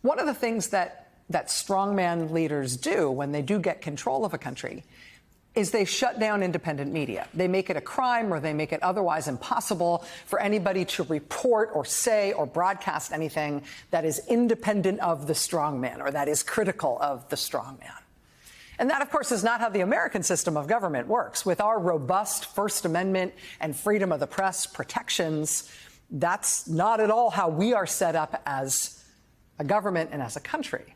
One of the things that strongman leaders do when they do get control of a country is they shut down independent media. They make it a crime, or they make it otherwise impossible for anybody to report or say or broadcast anything that is independent of the strongman or that is critical of the strongman. And that, of course, is not how the American system of government works. With our robust First Amendment and freedom of the press protections, that's not at all how we are set up as a government and as a country.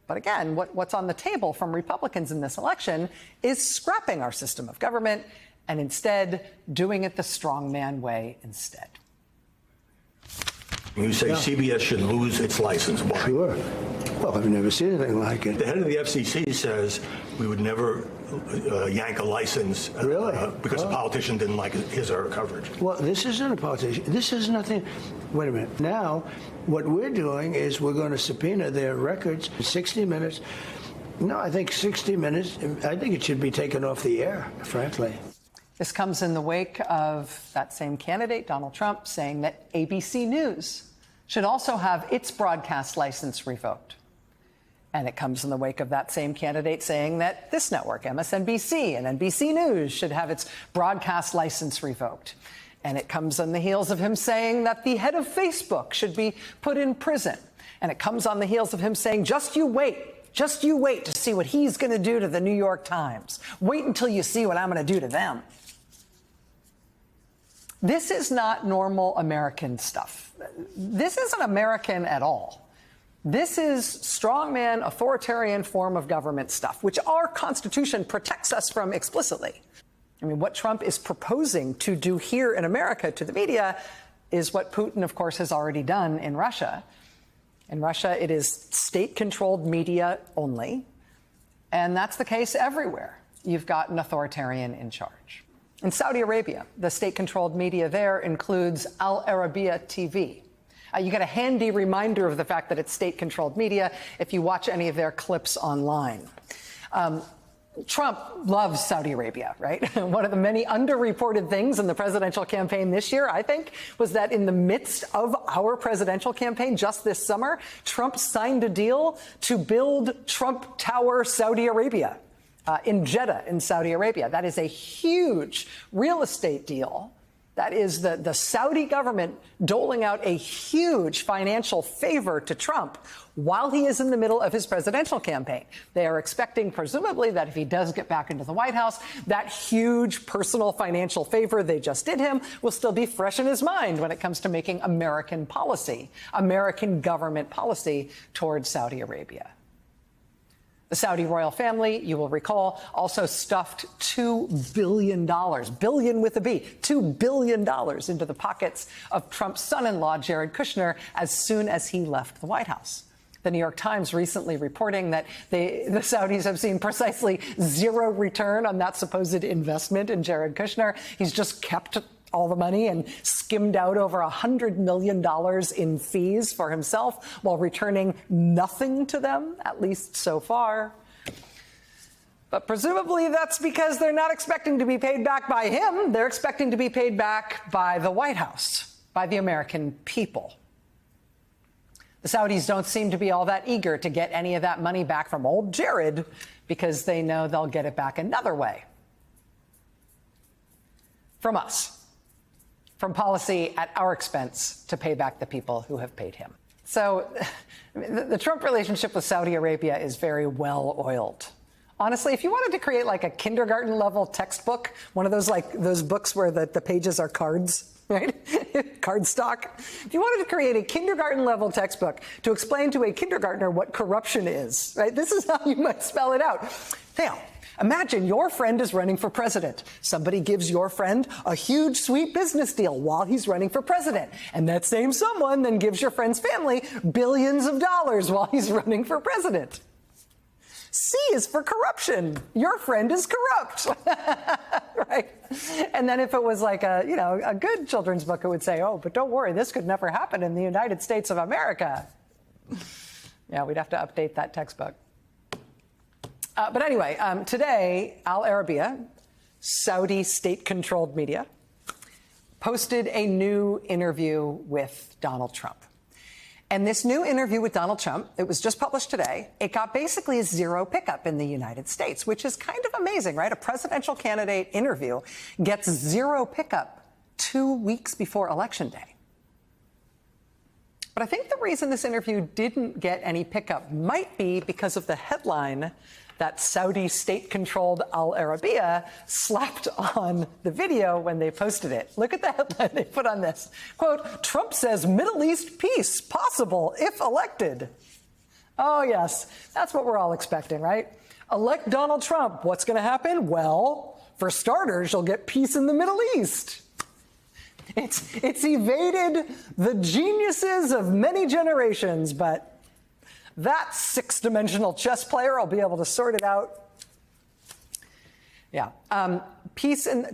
But again, what's on the table from Republicans in this election is scrapping our system of government and instead doing it the strongman way instead. You say CBS should lose its license. Why? Sure. Well, I've never seen anything like it. The head of the FCC says we would never yank a license because a politician didn't like his or her coverage. Well, this isn't a politician. This is nothing. Wait a minute. Now, what we're doing is we're going to subpoena their records. 60 Minutes. No, I think 60 Minutes, I think it should be taken off the air, frankly. This comes in the wake of that same candidate, Donald Trump, saying that ABC News should also have its broadcast license revoked. And it comes in the wake of that same candidate saying that this network, MSNBC and NBC News, should have its broadcast license revoked. And it comes on the heels of him saying that the head of Facebook should be put in prison. And it comes on the heels of him saying, just you wait to see what he's going to do to the New York Times. Wait until you see what I'm going to do to them. This is not normal American stuff. This isn't American at all. This is strongman, authoritarian form of government stuff, which our Constitution protects us from explicitly. I mean, what Trump is proposing to do here in America to the media is what Putin, of course, has already done in Russia. In Russia, it is state-controlled media only, and that's the case everywhere. You've got an authoritarian in charge. In Saudi Arabia, the state-controlled media there includes Al Arabiya TV. You get a handy reminder of the fact that it's state-controlled media if you watch any of their clips online. Trump loves Saudi Arabia, right? One of the many underreported things in the presidential campaign this year, I think, was that in the midst of our presidential campaign just this summer, Trump signed a deal to build Trump Tower Saudi Arabia in Jeddah in Saudi Arabia. That is a huge real estate deal. That is the Saudi government doling out a huge financial favor to Trump while he is in the middle of his presidential campaign. They are expecting, presumably, that if he does get back into the White House, that huge personal financial favor they just did him will still be fresh in his mind when it comes to making American policy, American government policy towards Saudi Arabia. The Saudi royal family, you will recall, also stuffed $2 billion, billion with a B, $2 billion into the pockets of Trump's son-in-law, Jared Kushner, as soon as he left the White House. The New York Times recently reporting that the Saudis have seen precisely zero return on that supposed investment in Jared Kushner. He's just kept all the money and skimmed out over $100 million in fees for himself while returning nothing to them, at least so far. But presumably that's because they're not expecting to be paid back by him. They're expecting to be paid back by the White House, by the American people. The Saudis don't seem to be all that eager to get any of that money back from old Jared because they know they'll get it back another way. From us. From policy at our expense to pay back the people who have paid him. So the Trump relationship with Saudi Arabia is very well oiled. Honestly, if you wanted to create like a kindergarten level textbook, one of those those books where the pages are cards, right? Cardstock. If you wanted to create a kindergarten level textbook to explain to a kindergartner what corruption is, right? This is how you might spell it out. Now, imagine your friend is running for president. Somebody gives your friend a huge, sweet business deal while he's running for president. And that same someone then gives your friend's family billions of dollars while he's running for president. C is for corruption. Your friend is corrupt, right? And then if it was like a good children's book, it would say, oh, but don't worry, this could never happen in the United States of America. Yeah, we'd have to update that textbook. But anyway, today, Al Arabiya, Saudi state-controlled media, posted a new interview with Donald Trump. And this new interview with Donald Trump, it was just published today, it got basically zero pickup in the United States, which is kind of amazing, right? A presidential candidate interview gets zero pickup 2 weeks before Election Day. But I think the reason this interview didn't get any pickup might be because of the headline that Saudi state-controlled Al Arabiya slapped on the video when they posted it. Look at the headline they put on this. Quote, Trump says Middle East peace possible if elected. Oh, yes, that's what we're all expecting, right? Elect Donald Trump. What's going to happen? Well, for starters, you'll get peace in the Middle East. It's evaded the geniuses of many generations, but that six-dimensional chess player will be able to sort it out. Yeah. Peace in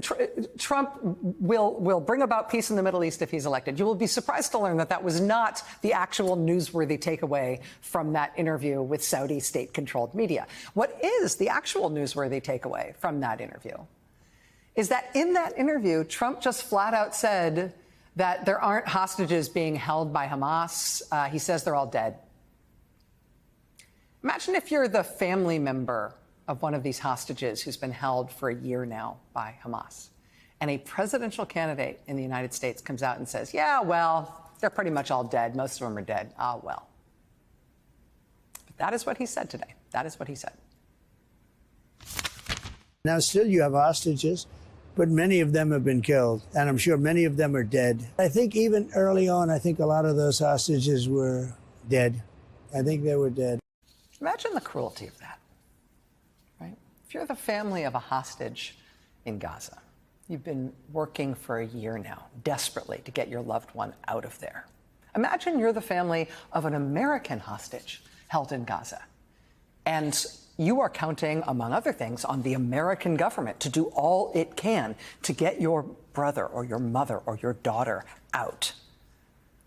Trump will bring about peace in the Middle East if he's elected. You will be surprised to learn that that was not the actual newsworthy takeaway from that interview with Saudi state-controlled media. What is the actual newsworthy takeaway from that interview is that in that interview, Trump just flat out said that there aren't hostages being held by Hamas. He says they're all dead. Imagine if you're the family member of one of these hostages who's been held for a year now by Hamas, and a presidential candidate in the United States comes out and says, yeah, well, they're pretty much all dead. Most of them are dead. Ah, well. But that is what he said today. That is what he said. Now, still you have hostages, but many of them have been killed, and I'm sure many of them are dead. I think even early on, I think a lot of those hostages were dead. I think they were dead. Imagine the cruelty of that, right? If you're the family of a hostage in Gaza, you've been working for a year now, desperately to get your loved one out of there. Imagine you're the family of an American hostage held in Gaza, and you are counting, among other things, on the American government to do all it can to get your brother or your mother or your daughter out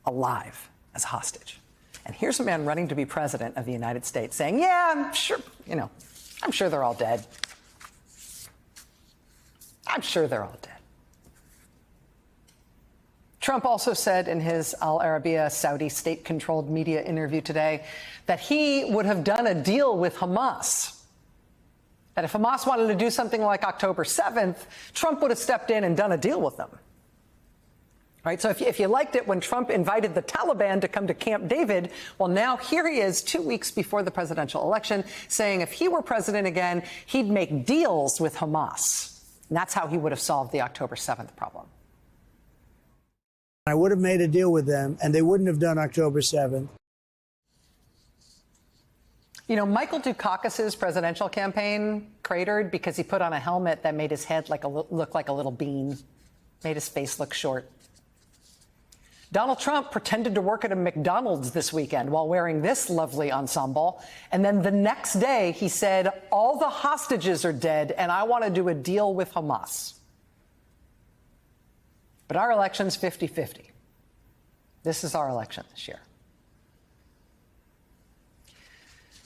alive as a hostage. And here's a man running to be president of the United States saying, yeah, I'm sure they're all dead. I'm sure they're all dead. Trump also said in his Al Arabiya Saudi state-controlled media interview today that he would have done a deal with Hamas. That if Hamas wanted to do something like October 7th, Trump would have stepped in and done a deal with them. Right, so if you liked it when Trump invited the Taliban to come to Camp David, well, now here he is 2 weeks before the presidential election saying if he were president again, he'd make deals with Hamas. And that's how he would have solved the October 7th problem. I would have made a deal with them, and they wouldn't have done October 7th. You know, Michael Dukakis's presidential campaign cratered because he put on a helmet that made his head look like a little bean, made his face look short. Donald Trump pretended to work at a McDonald's this weekend while wearing this lovely ensemble. And then the next day, he said, all the hostages are dead, and I want to do a deal with Hamas. But our election's 50-50. This is our election this year.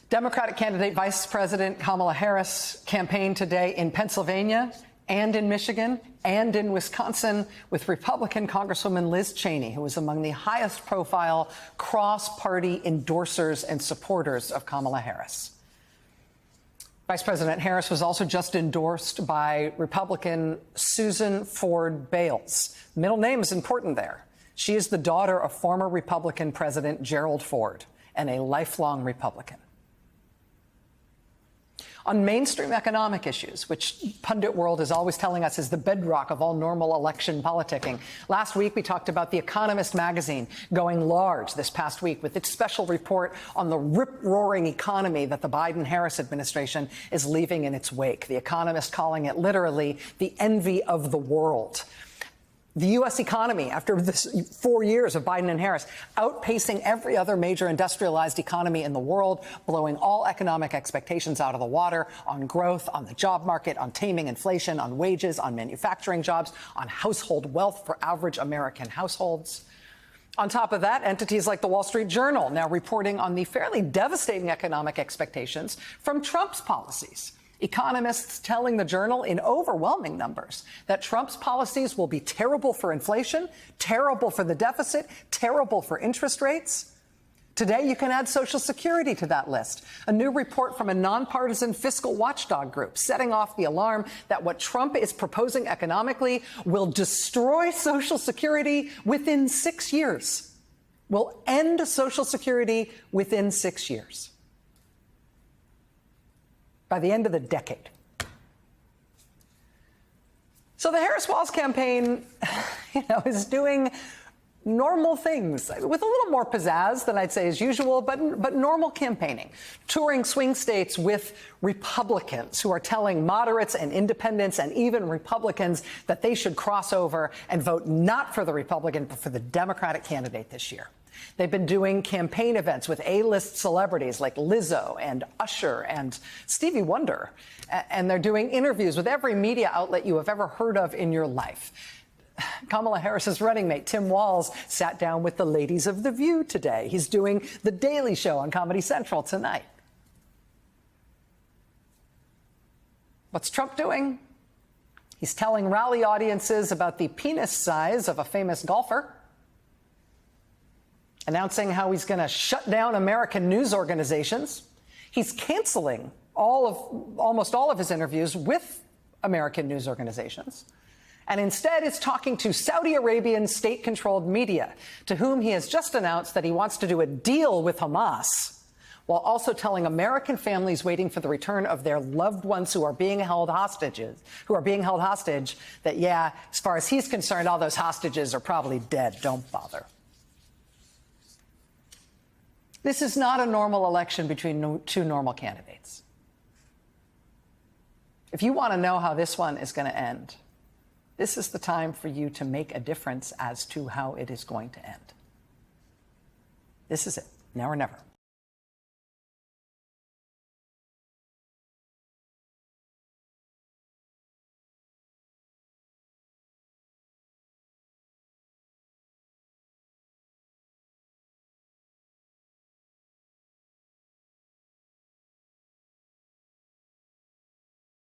Democratic candidate Vice President Kamala Harris campaigned today in Pennsylvania and in Michigan and in Wisconsin with Republican Congresswoman Liz Cheney, who was among the highest profile cross-party endorsers and supporters of Kamala Harris. Vice President Harris was also just endorsed by Republican Susan Ford Bales. Middle name is important there. She is the daughter of former Republican President Gerald Ford and a lifelong Republican. On mainstream economic issues, which pundit world is always telling us is the bedrock of all normal election politicking. Last week, we talked about The Economist magazine going large this past week with its special report on the rip-roaring economy that the Biden-Harris administration is leaving in its wake. The Economist calling it literally the envy of the world. The U.S. economy, after this 4 years of Biden and Harris, outpacing every other major industrialized economy in the world, blowing all economic expectations out of the water on growth, on the job market, on taming inflation, on wages, on manufacturing jobs, on household wealth for average American households. On top of that, entities like the Wall Street Journal now reporting on the fairly devastating economic expectations from Trump's policies. Economists telling the Journal in overwhelming numbers that Trump's policies will be terrible for inflation, terrible for the deficit, terrible for interest rates. Today, you can add Social Security to that list. A new report from a nonpartisan fiscal watchdog group setting off the alarm that what Trump is proposing economically will destroy Social Security within 6 years. Will end Social Security within 6 years. By the end of the decade. So the Harris-Walz campaign, is doing normal things with a little more pizzazz than I'd say is usual, but normal campaigning. Touring swing states with Republicans who are telling moderates and independents and even Republicans that they should cross over and vote not for the Republican, but for the Democratic candidate this year. They've been doing campaign events with A-list celebrities like Lizzo and Usher and Stevie Wonder. And they're doing interviews with every media outlet you have ever heard of in your life. Kamala Harris's running mate, Tim Walz, sat down with the ladies of The View today. He's doing The Daily Show on Comedy Central tonight. What's Trump doing? He's telling rally audiences about the penis size of a famous golfer, announcing how he's going to shut down American news organizations. He's canceling almost all of his interviews with American news organizations. And instead is talking to Saudi Arabian state-controlled media, to whom he has just announced that he wants to do a deal with Hamas, while also telling American families waiting for the return of their loved ones who are being held hostage, that, yeah, as far as he's concerned, all those hostages are probably dead. Don't bother. This is not a normal election between two normal candidates. If you want to know how this one is going to end, this is the time for you to make a difference as to how it is going to end. This is it, now or never.